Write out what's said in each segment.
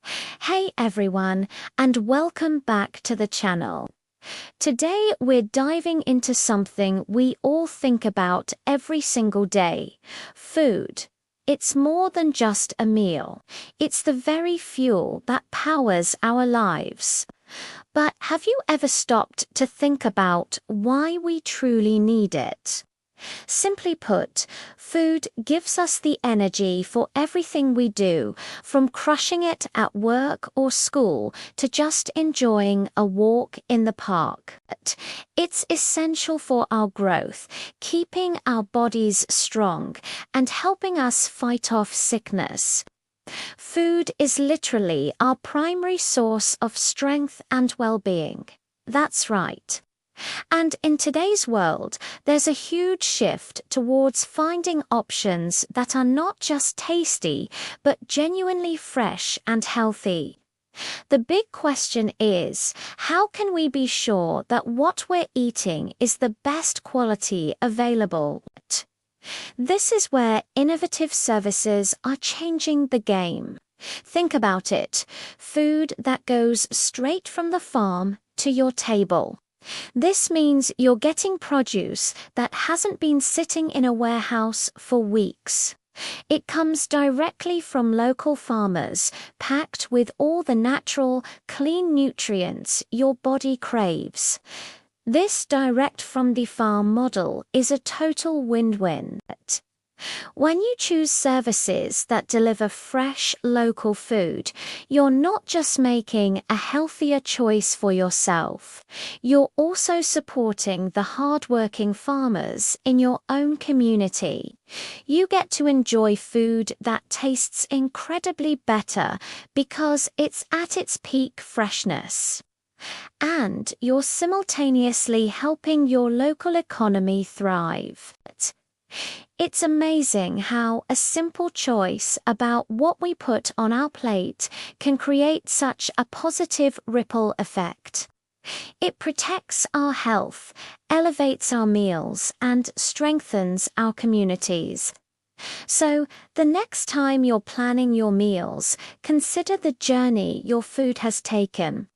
Hey everyone, and welcome back to the channel. Today we're diving into something we all think about every single day: food. It's more than just a meal. It's the very fuel that powers our lives. But have you ever stopped to think about why we truly need it? Simply put, food gives us the energy for everything we do, from crushing it at work or school to just enjoying a walk in the park. It's essential for our growth, keeping our bodies strong and helping us fight off sickness. Food is literally our primary source of strength and well-being. That's right. And in today's world, there's a huge shift towards finding options that are not just tasty, but genuinely fresh and healthy. The big question is, how can we be sure that what we're eating is the best quality available? This is where innovative services are changing the game. Think about it: food that goes straight from the farm to your table. This means you're getting produce that hasn't been sitting in a warehouse for weeks. It comes directly from local farmers, packed with all the natural, clean nutrients your body craves. This direct from the farm model is a total win-win. When you choose services that deliver fresh, local food, you're not just making a healthier choice for yourself, you're also supporting the hardworking farmers in your own community. You get to enjoy food that tastes incredibly better because it's at its peak freshness. And you're simultaneously helping your local economy thrive. It's amazing how a simple choice about what we put on our plate can create such a positive ripple effect. It protects our health, elevates our meals, and strengthens our communities. So, the next time you're planning your meals, consider the journey your food has taken.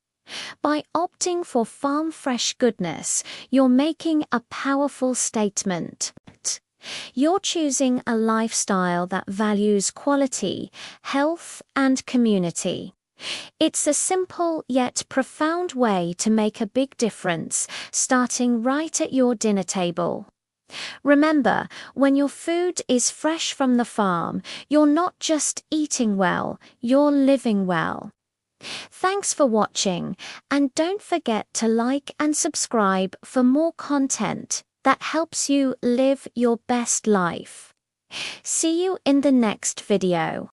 By opting for farm-fresh goodness, you're making a powerful statement. You're choosing a lifestyle that values quality, health, and community. It's a simple yet profound way to make a big difference, starting right at your dinner table. Remember, when your food is fresh from the farm, you're not just eating well, you're living well. Thanks for watching, and don't forget to like and subscribe for more content that helps you live your best life. See you in the next video.